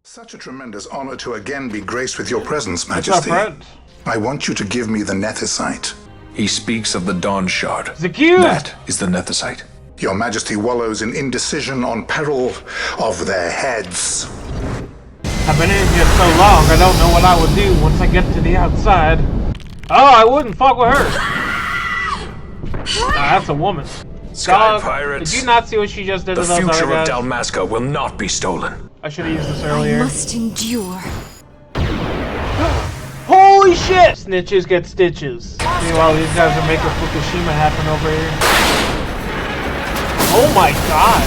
Such a tremendous honor to again be graced with your presence, It's our Majesty. friend. I want you to give me the nethicite. He speaks of the Dawn Shard. The cube! That is the nethicite. Your Majesty wallows in indecision on peril of their heads. I've been in here so long, I don't know what I would do once I get to the outside. Oh, I wouldn't fuck with her. Nah, that's a woman. Sky Dog, pirates. did you not see what she just did The to those other future of guys? Dalmasca will not be stolen. I should have used this I earlier. must endure. Holy shit! Snitches get stitches. Meanwhile, these guys are making Fukushima happen over here. Oh my god!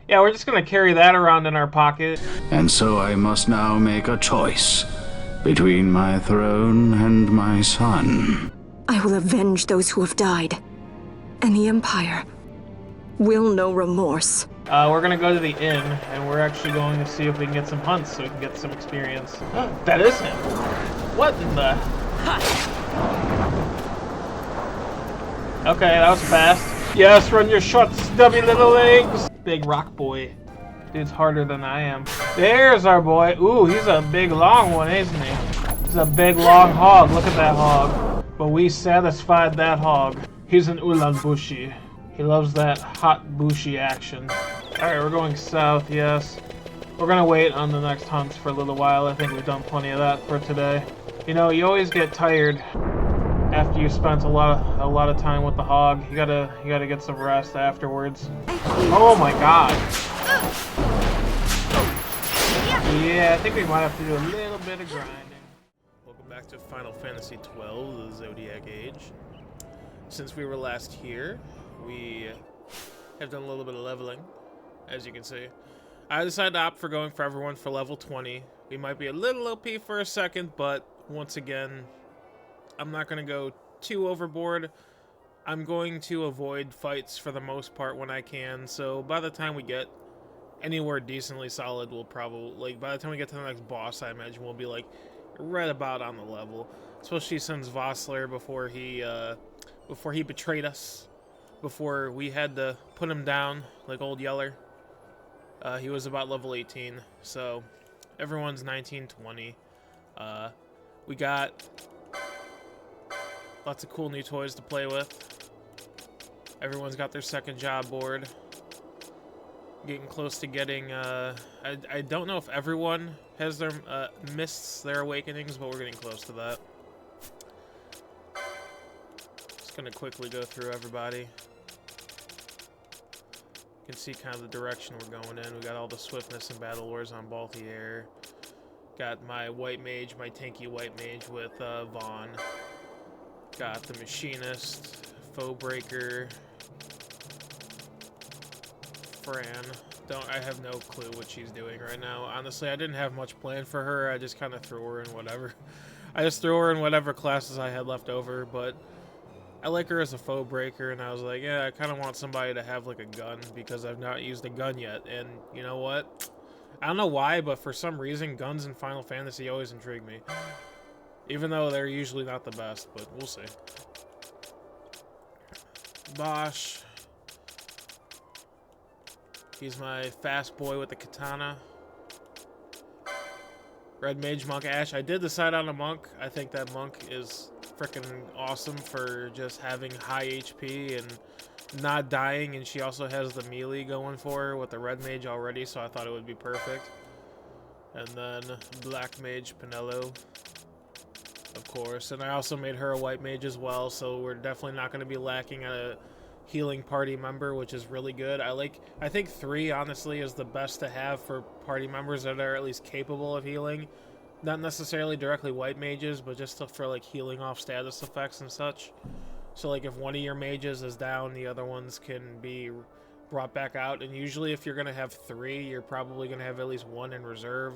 Yeah, we're just gonna carry that around in our pocket. And so I must now make a choice between my throne and my son. I will avenge those who have died. And the Empire will know remorse. We're gonna go to the inn, and we're actually going to see if we can get some hunts so we can get some experience. That is him. What in the... Okay, that was fast. Yes, run your short, stubby little legs. Big rock boy. Dude's harder than I am. There's our boy. Ooh, he's a big long one, isn't he? He's a big long hog. Look at that hog. But we satisfied that hog. He's an Ulan Bushi. He loves that hot bushy action. Alright, we're going south, yes. We're gonna wait on the next hunts for a little while. I think we've done plenty of that for today. You know, you always get tired after you spent a lot of time with the hog. You gotta get some rest afterwards. Oh my god. Yeah, I think we might have to do a little bit of grinding. Welcome back to Final Fantasy XII, the Zodiac Age. Since we were last here, we have done a little bit of leveling, as you can see. I decided to opt for going for everyone for level 20. We might be a little OP for a second, but once again, I'm not going to go too overboard. I'm going to avoid fights for the most part when I can, so by the time we get anywhere decently solid, we'll probably, like, by the time we get to the next boss, I imagine we'll be, like, right about on the level. Especially since Vossler, before he betrayed us, before we had to put him down, like old Yeller, he was about level 18, so everyone's 19, 20. We got lots of cool new toys to play with. Everyone's got their second job board. Getting close to getting, I don't know if everyone has their, missed their awakenings, but we're getting close to that. Just gonna quickly go through everybody. You can see kind of the direction we're going in. We got all the swiftness and battle lures on Balthier. Got my white mage, my tanky white mage with Vaughn. Got the machinist, foe breaker, Fran. I have no clue what she's doing right now. Honestly, I didn't have much planned for her. I just kind of threw her in whatever. I just threw her in whatever classes I had left over, but I like her as a foe breaker, and I was like, yeah, I kind of want somebody to have like a gun because I've not used a gun yet. And you know what? I don't know why, but for some reason, guns in Final Fantasy always intrigue me. Even though they're usually not the best, but we'll see. Bosch. He's my fast boy with the katana. Red Mage Monk Ash. I did decide on a monk. I think that monk is freaking awesome for just having high HP and not dying, and she also has the melee going for her with the Red Mage already, so I thought it would be perfect. And then Black Mage Pinello, of course. And I also made her a White Mage as well, so we're definitely not going to be lacking a healing party member, which is really good. I think 3 honestly is the best to have for party members that are at least capable of healing. Not necessarily directly white mages, but just for like healing off status effects and such. So like if one of your mages is down, the other ones can be brought back out. And usually if you're going to have 3, you're probably going to have at least 1 in reserve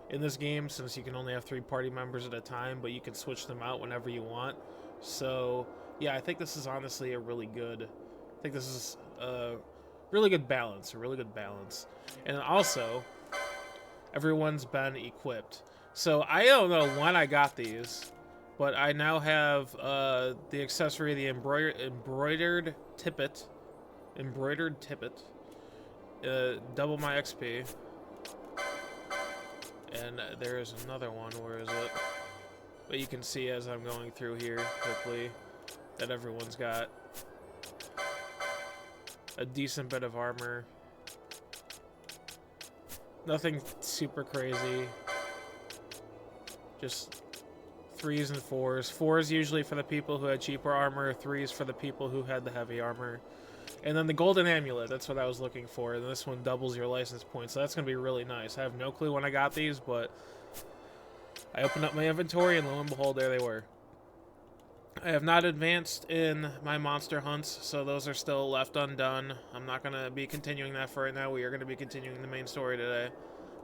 in this game, since you can only have 3 party members at a time, but you can switch them out whenever you want. So yeah, I think this is honestly a really good... I think this is a really good balance, And also, everyone's been equipped. So I don't know when I got these, but I now have the accessory, the embroidered tippet, embroidered tippet. Double my XP. And there is another one. Where is it? But you can see as I'm going through here quickly that everyone's got a decent bit of armor. Nothing super crazy. Just 3s and 4s. 4s usually for the people who had cheaper armor. 3s for the people who had the heavy armor. And then the golden amulet, that's what I was looking for. And this one doubles your license points, so that's going to be really nice. I have no clue when I got these, but I opened up my inventory, and lo and behold, there they were. I have not advanced in my monster hunts, so those are still left undone. I'm not going to be continuing that for right now. We are going to be continuing the main story today.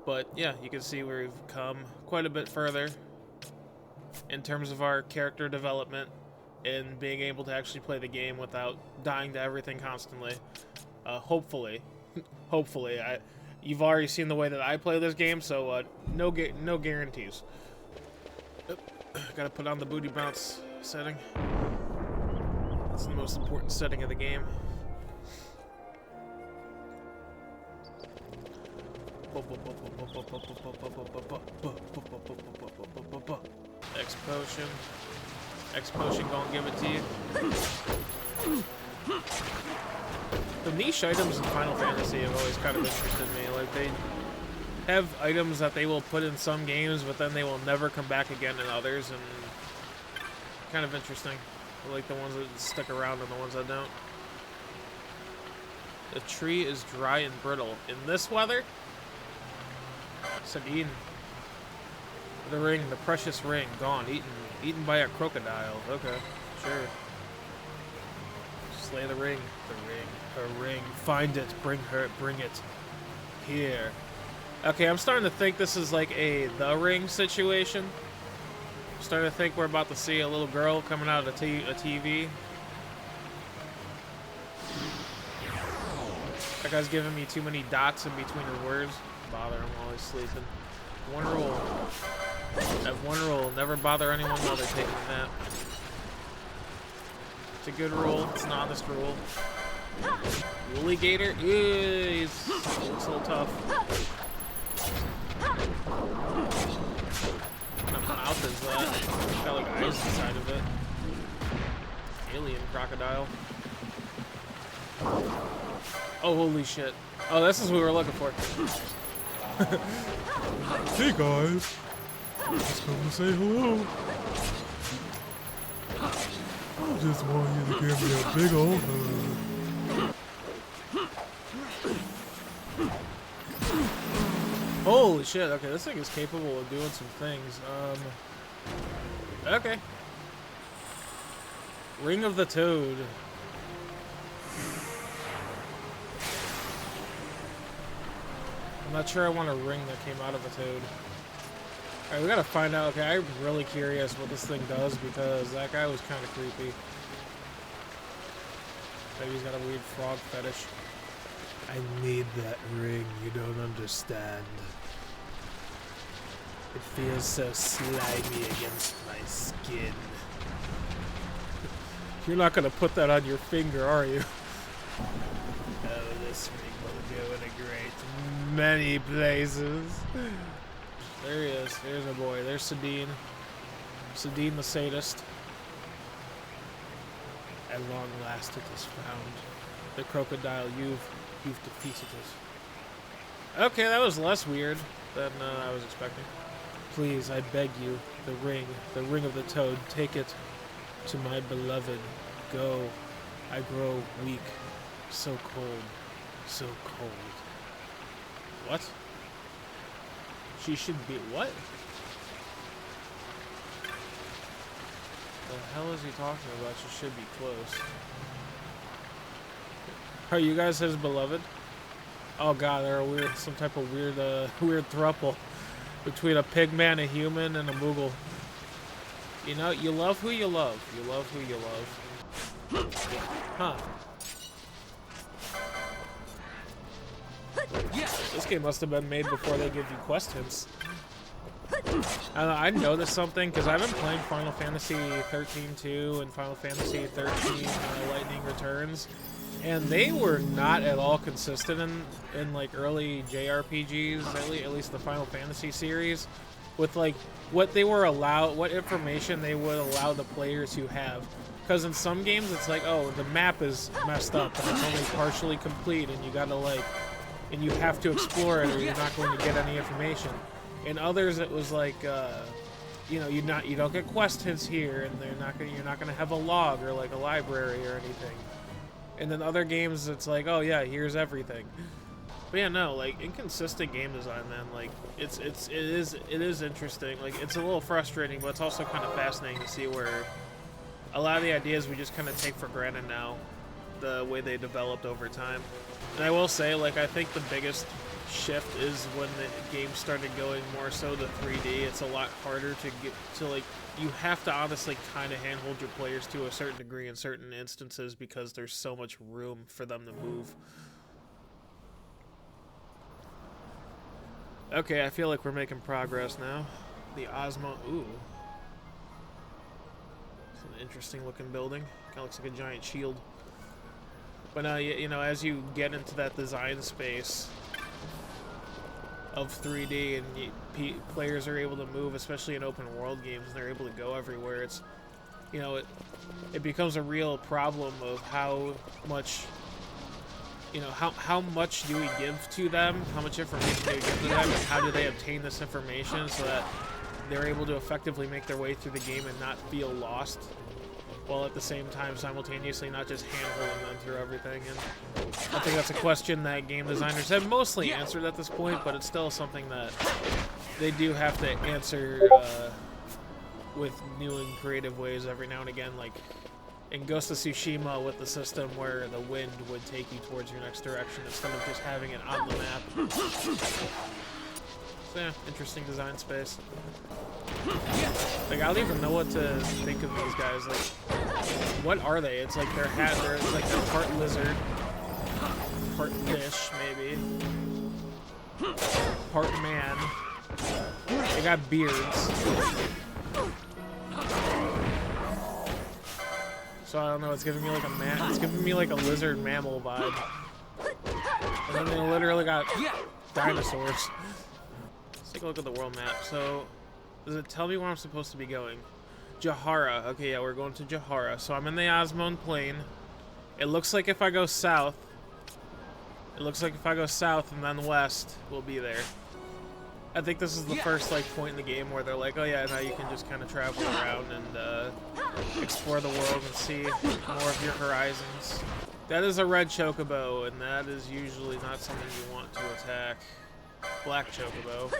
But yeah, you can see we've come quite a bit further in terms of our character development and being able to actually play the game without dying to everything constantly. Hopefully. Hopefully. You've already seen the way that I play this game, so no guarantees. Gotta put on the booty bounce setting. That's the most important setting of the game. X potion. X potion gonna give it to you. The niche items in Final Fantasy have always kind of interested me. Like, they have items that they will put in some games, but then they will never come back again in others, and kind of interesting. I like the ones that stick around and the ones that don't. The tree is dry and brittle. In this weather? Sabine. The ring, the precious ring, gone, eaten by a crocodile. Okay, sure. Slay the ring. The ring. Find it. Bring it. Here. Okay, I'm starting to think this is like a The Ring situation. I'm starting to think we're about to see a little girl coming out of a TV. That guy's giving me too many dots in between his words. Bother him while he's sleeping. One rule. I have one rule. Never bother anyone while they're taking a nap. It's a good rule. It's an honest rule. Woolly Gator? Yeah, he's looks a little tough. What kind of mouth is that? It's got like eyes inside of it. Alien crocodile. Oh, holy shit. Oh, this is what we were looking for. Hey guys. Just come to say hello. I just want you to give me a big old hug. Holy shit, okay, this thing is capable of doing some things. Okay. Ring of the Toad. I'm not sure I want a ring that came out of a toad. Alright, we gotta find out. Okay, I'm really curious what this thing does because that guy was kind of creepy. Maybe he's got a weird frog fetish. I need that ring, you don't understand. It feels so slimy against my skin. You're not gonna put that on your finger, are you? Oh, this ring will go in a great many places. There he is. There's our boy. There's Sabine. Sabine the sadist. At long last it is found. The crocodile, you've defeated it. Okay, that was less weird than I was expecting. Please, I beg you, the ring of the toad, take it to my beloved. Go. I grow weak. So cold. So cold. What? She should be what? The hell is he talking about? She should be close. Are you guys his beloved? Oh god, they're a weird, some type of weird, weird throuple between a pigman, a human, and a Moogle. You know, you love who you love. You love who you love. Huh. This game must have been made before they give you quest hints. I noticed something because I've been playing Final Fantasy 13-2 and Final Fantasy 13 Lightning Returns, And they were not at all consistent in like early JRPGs, at least the Final Fantasy series, with like what information they would allow the players to have. Because in some games it's like, oh, the map is messed up and it's only partially complete, and you have to explore it or you're not going to get any information. In others it was like, you know, you don't get quest hints here, and you're not gonna have a log or like a library or anything. And then other games, it's like, oh yeah, here's everything. But yeah, no, like inconsistent game design, man. Like it is interesting. Like it's a little frustrating, but it's also kind of fascinating to see where a lot of the ideas we just kind of take for granted now, the way they developed over time. And I will say, like, I think the biggest shift is when the game started going more so to 3D. It's a lot harder to get to, like, you have to honestly kind of handhold your players to a certain degree in certain instances because there's so much room for them to move. Okay, I feel like we're making progress now. The Osmo, ooh. It's an interesting looking building. Kind of looks like a giant shield. But you know, as you get into that design space of 3D and players are able to move, especially in open world games, and they're able to go everywhere, it's, you know, it becomes a real problem of how much, you know, how much do we give to them, how much information do we give to them, and how do they obtain this information so that they're able to effectively make their way through the game and not feel lost, while at the same time simultaneously not just hand-holding them through everything. And I think that's a question that game designers have mostly answered at this point, but it's still something that they do have to answer with new and creative ways every now and again, like in Ghost of Tsushima with the system where the wind would take you towards your next direction instead of just having it on the map. So yeah, interesting design space. Like, I don't even know what to think of these guys. Like, what are they? It's like they're like they're part lizard, part fish, maybe, part man. They got beards. So I don't know. It's giving me like it's giving me like a lizard mammal vibe. And then they literally got dinosaurs. Let's take a look at the world map. So, does it tell me where I'm supposed to be going? Jahara. Okay, yeah, we're going to Jahara. So I'm in the Osmone Plain. It looks like if I go south, and then west, we'll be there. I think this is the first like point in the game where they're like, oh yeah, now you can just kind of travel around and explore the world and see more of your horizons. That is a red chocobo, and that is usually not something you want to attack. Black chocobo.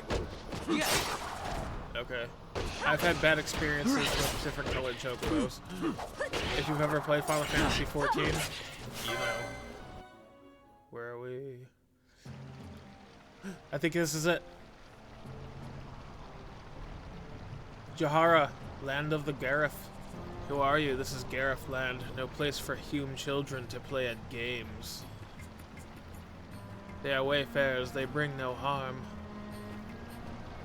Okay. I've had bad experiences with different colored chocobos. If you've ever played Final Fantasy XIV, you know. Where are we? I think this is it. Jahara, land of the Gareth. Who are you? This is Gareth land, no place for human children to play at games. They are wayfarers, they bring no harm.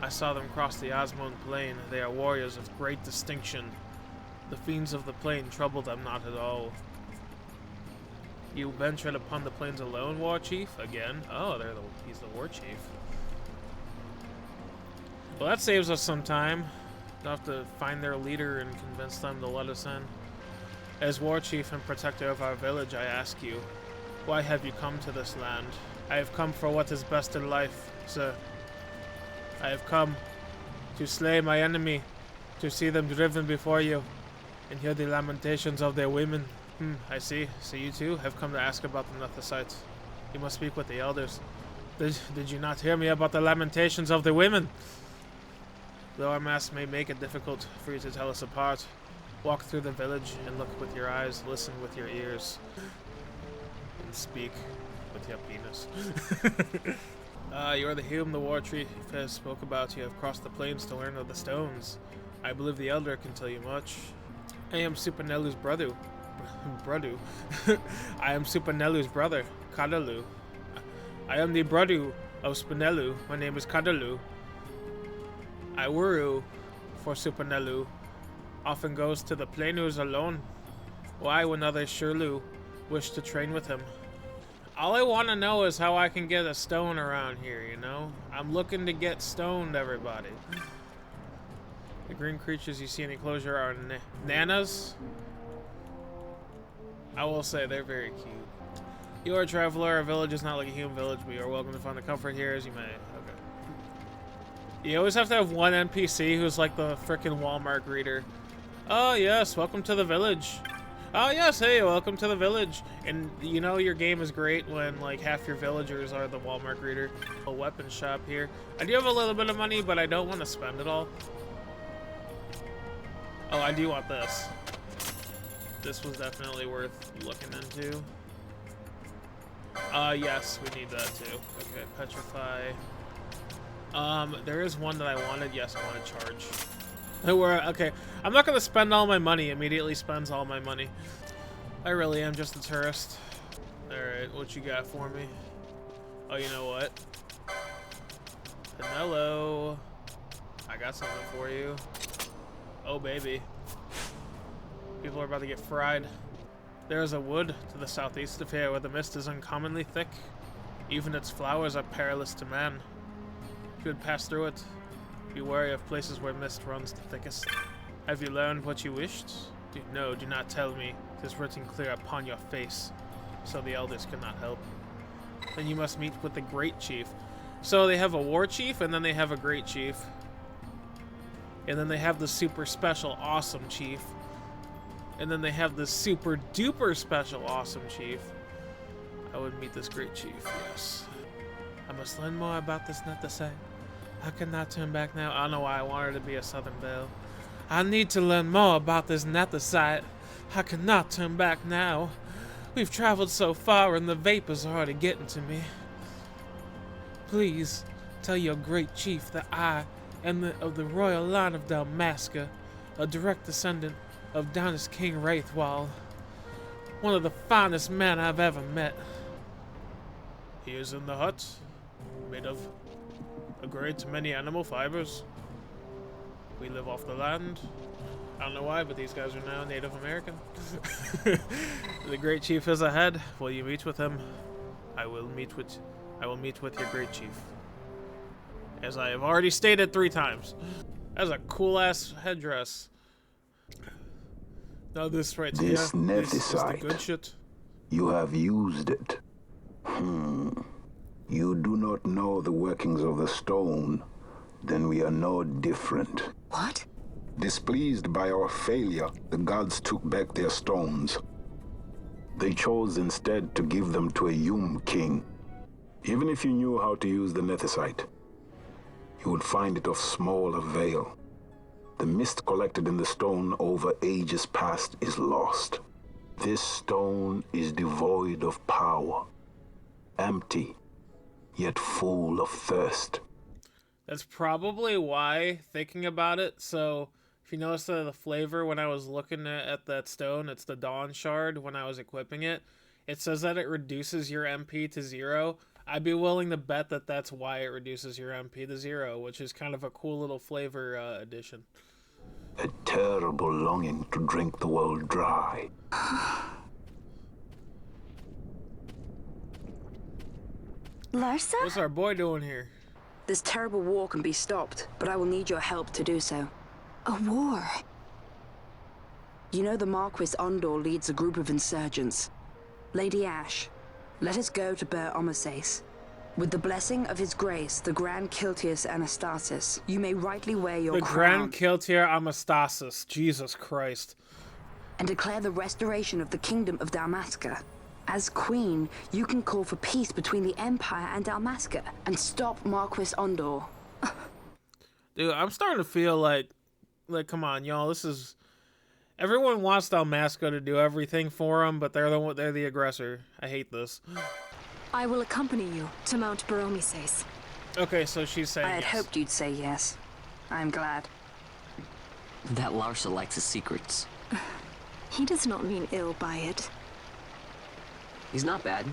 I saw them cross the Osmone Plain. They are warriors of great distinction. The fiends of the plain trouble them not at all. You ventured upon the plains alone, war chief? Again? Oh, he's the war chief. Well, that saves us some time. We'll have to find their leader and convince them to let us in. As war chief and protector of our village, I ask you, why have you come to this land? I have come for what is best in life, sir. I have come to slay my enemy, to see them driven before you, and hear the lamentations of their women. I see. So you too have come to ask about the Nethersites. You must speak with the elders. Did you not hear me about the lamentations of the women? Though our mask may make it difficult for you to tell us apart, walk through the village and look with your eyes, listen with your ears, and speak with your penis. You are the whom the war chief spoke about. You have crossed the plains to learn of the stones. I believe the elder can tell you much. I am Supanelu's brother. I am Supanelu's brother, Kadalu. I am the brother of Spinelu. My name is Kadalu. Iwuru, for Supanelu, often goes to the plainus alone. Why, when others Shirlu wish to train with him. All I want to know is how I can get a stone around here, you know? I'm looking to get stoned, everybody. The green creatures you see in the enclosure are nanas. I will say they're very cute. You are a traveler. Our village is not like a human village, but you are welcome to find the comfort here as you may. Okay. You always have to have one NPC who's like the frickin' Walmart greeter. Oh yes, welcome to the village. Oh yes, hey, welcome to the village. And you know your game is great when like half your villagers are the Walmart greeter. A weapon shop here. I do have a little bit of money, but I don't want to spend it all. Oh, I do want this. This was definitely worth looking into. Yes, we need that too. Okay, petrify. There is one that I wanted. Yes, I want to charge. Okay, I'm not gonna spend all my money. Immediately spends all my money. I really am just a tourist. Alright, what you got for me? Oh, you know what? Hello. I got something for you. Oh, baby. People are about to get fried. There is a wood to the southeast of here where the mist is uncommonly thick. Even its flowers are perilous to man. If you would pass through it, be wary of places where mist runs the thickest. Have you learned what you wished? No, do not tell me. It is written clear upon your face, so the elders cannot help. Then you must meet with the Great Chief. So they have a War Chief, and then they have a Great Chief. And then they have the super special awesome Chief. And then they have the super duper special awesome Chief. I would meet this Great Chief, yes. I must learn more about this Nethersight. I cannot turn back now. I don't know why I wanted to be a Southern Belle. I need to learn more about this Nethersight. I cannot turn back now. We've traveled so far and the vapors are already getting to me. Please, tell your Great Chief that I am of the royal line of Dalmasca, a direct descendant of Donis King Wraithwall, one of the finest men I've ever met. He is in the hut, made of a great many animal fibers. We live off the land. I don't know why, but these guys are now Native American. The Great Chief is ahead. Will you meet with him? I will meet with your Great Chief. As I have already stated 3 times. That's a cool ass headdress. Now this right here. This is the good shit. You have used it. You do not know the workings of the stone. Then we are no different. What? Displeased by our failure, the gods took back their stones. They chose instead to give them to a Yum king. Even if you knew how to use the Nethersight, you would find it of small avail. The mist collected in the stone over ages past is lost. This stone is devoid of power, empty, yet full of thirst. That's probably why, thinking about it. So if you notice the flavor when I was looking at that stone, it's the Dawn Shard when I was equipping it. It says that it reduces your MP to 0. I'd be willing to bet that that's why it reduces your MP to 0, which is kind of a cool little flavor addition. A terrible longing to drink the world dry. Larsa? What's our boy doing here? This terrible war can be stopped, but I will need your help to do so. A war? You know the Marquis Ondor leads a group of insurgents. Lady Ash, let us go to Ber Omasace. With the blessing of his grace, the Grand Kiltius Anastasis, you may rightly wear your crown. The Grand Kiltier Anastasis. Jesus Christ. And declare the restoration of the Kingdom of Dalmasca. As queen, you can call for peace between the Empire and Dalmasca and stop Marquis Ondor. Dude, I'm starting to feel like, come on, y'all. This is everyone wants Dalmasca to do everything for them, but they're the aggressor. I hate this. I will accompany you to Mount Baromises. Okay, so she's saying I had yes. hoped you'd say yes. I'm glad. That Larsa likes his secrets. He does not mean ill by it. He's not bad.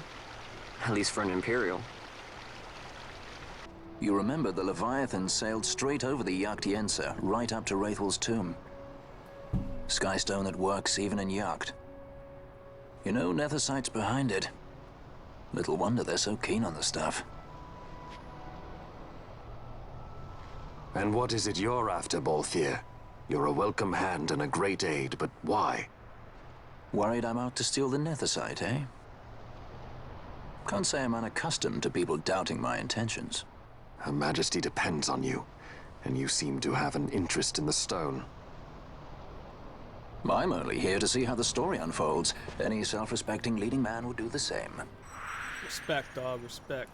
At least for an Imperial. You remember the Leviathan sailed straight over the Yacht-Yensa, right up to Wraithwall's tomb. Skystone that works even in Yacht. You know, Nethersight's behind it. Little wonder they're so keen on the stuff. And what is it you're after, Balthier? You're a welcome hand and a great aid, but why? Worried I'm out to steal the Nethersight, eh? Can't say I'm unaccustomed to people doubting my intentions. Her Majesty depends on you, and you seem to have an interest in the stone. I'm only here to see how the story unfolds. Any self-respecting leading man would do the same. Respect, dog, respect.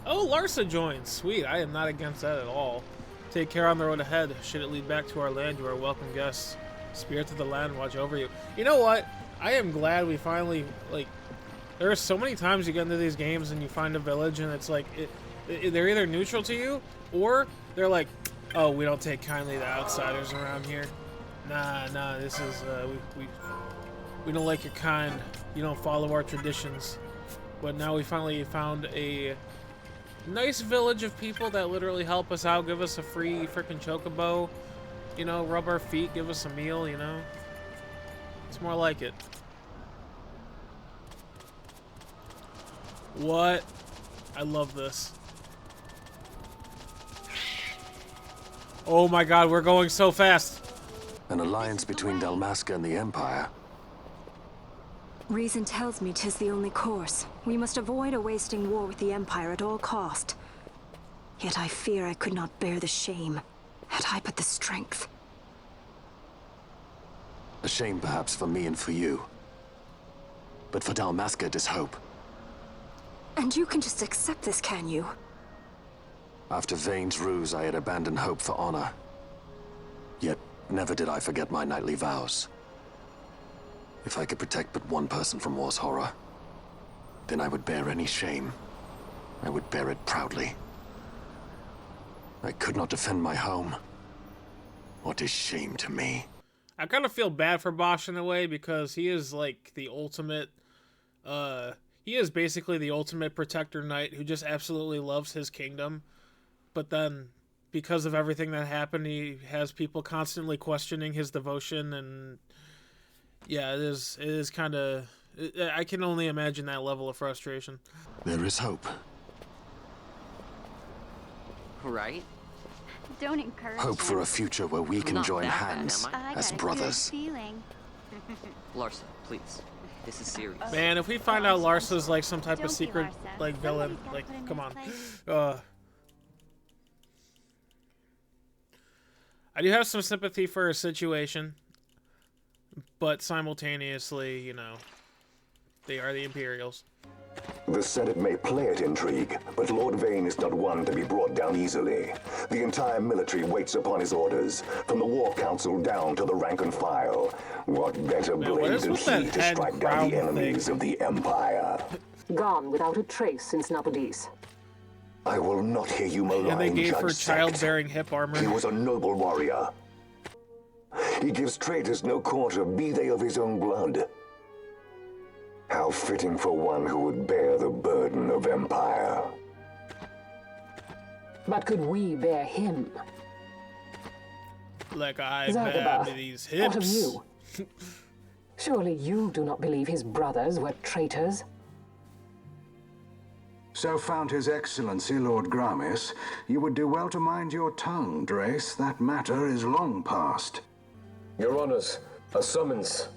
Oh, Larsa joins. Sweet, I am not against that at all. Take care on the road ahead. Should it lead back to our land, you are welcome guests. Spirits of the land watch over you. You know what? I am glad we finally, like, there are so many times you get into these games and you find a village and it's like, they're either neutral to you or they're like, oh, we don't take kindly to outsiders around here. Nah, this is, we don't like your kind. You don't follow our traditions. But now we finally found a nice village of people that literally help us out, give us a free freaking chocobo, you know, rub our feet, give us a meal, you know. It's more like it. What? I love this. Oh my god, we're going so fast. An alliance between Dalmasca and the Empire. Reason tells me 'tis the only course. We must avoid a wasting war with the Empire at all cost. Yet I fear I could not bear the shame, had I but the strength. A shame perhaps for me and for you. But for Dalmasca it is hope. And you can just accept this, can you? After Vane's ruse, I had abandoned hope for honor. Yet never did I forget my knightly vows. If I could protect but one person from war's horror, then I would bear any shame. I would bear it proudly. I could not defend my home. What is shame to me? I kind of feel bad for Bosch in a way because he is like the ultimate, he is basically the ultimate protector knight who just absolutely loves his kingdom. But then, because of everything that happened, he has people constantly questioning his devotion, and yeah, it is kind of, I can only imagine that level of frustration. There is hope. Right? Don't encourage Hope him. for a future where we can Not join that bad, hands am I? as got a brothers. good feeling. Larsa, please. This is serious. Man, if we find out Larsa's like some type Don't of be secret Larsa. like villain, Somebody's gotta like put him come in on. place. I do have some sympathy for her situation, but simultaneously, you know, they are the Imperials. The Senate may play at intrigue, but Lord Vane is not one to be brought down easily. The entire military waits upon his orders, from the War Council down to the rank and file. What better Man, what blade is than with that he to head strike down the crown enemies thing? of the Empire? Gone without a trace since Napodis. I will not hear you malign And they gave Judge her Sect. childbearing hip armor. He was a noble warrior. He gives traitors no quarter, be they of his own blood. How fitting for one who would bear the burden of empire. But could we bear him? Like I Zargabath, have these what of hips. you? Surely you do not believe his brothers were traitors? So found His Excellency Lord Gramis, you would do well to mind your tongue, Drace. That matter is long past. Your Honors, a summons.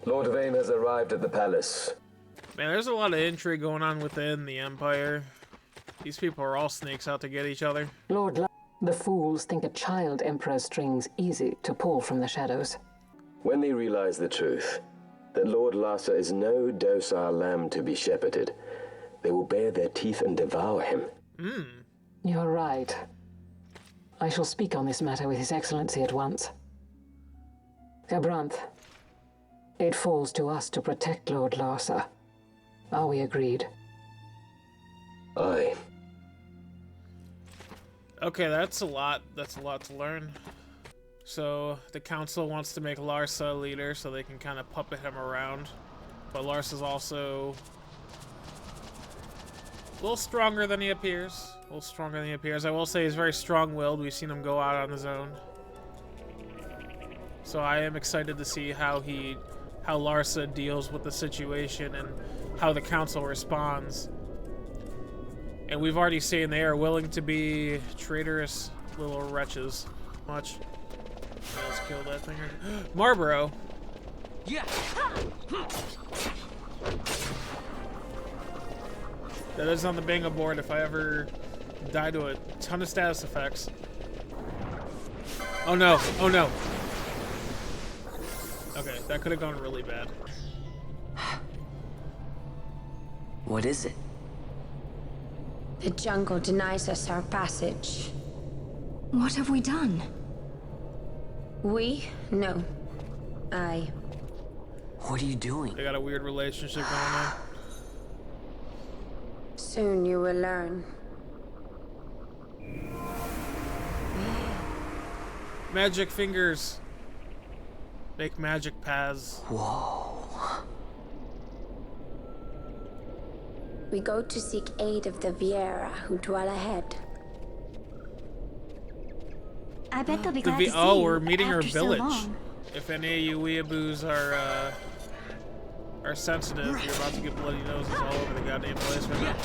Lord Vane has arrived at the palace. Man, there's a lot of intrigue going on within the Empire. These people are all snakes out to get each other. The fools think a child emperor's strings easy to pull from the shadows. When they realize the truth, that Lord Larsa is no docile lamb to be shepherded, they will bare their teeth and devour him. You're right. I shall speak on this matter with His Excellency at once. Gabranth, it falls to us to protect Lord Larsa. Are we agreed? Aye. Okay, that's a lot. That's a lot to learn. So the council wants to make Larsa leader so they can kind of puppet him around. But Larsa's also a little stronger than he appears. A little stronger than he appears. I will say he's very strong-willed. We've seen him go out on his own. So I am excited to see how he how Larsa deals with the situation and how the council responds. And we've already seen they are willing to be traitorous little wretches. Watch. Let's kill that thing. Marlboro. Yeah. That is on the bingo board if I ever die to a ton of status effects. Oh no, oh no. Okay, that could have gone really bad. What is it? The jungle denies us our passage. What have we done? We? No. I. What are you doing? They got a weird relationship going on. Soon you will learn. Magic fingers. Make magic paths. Whoa. We go to seek aid of the Viera who dwell ahead. I bet they'll be glad to see Oh, you we're meeting her after so village. long. If any of you weeaboos are sensitive, you're about to get bloody noses all over the goddamn place right now.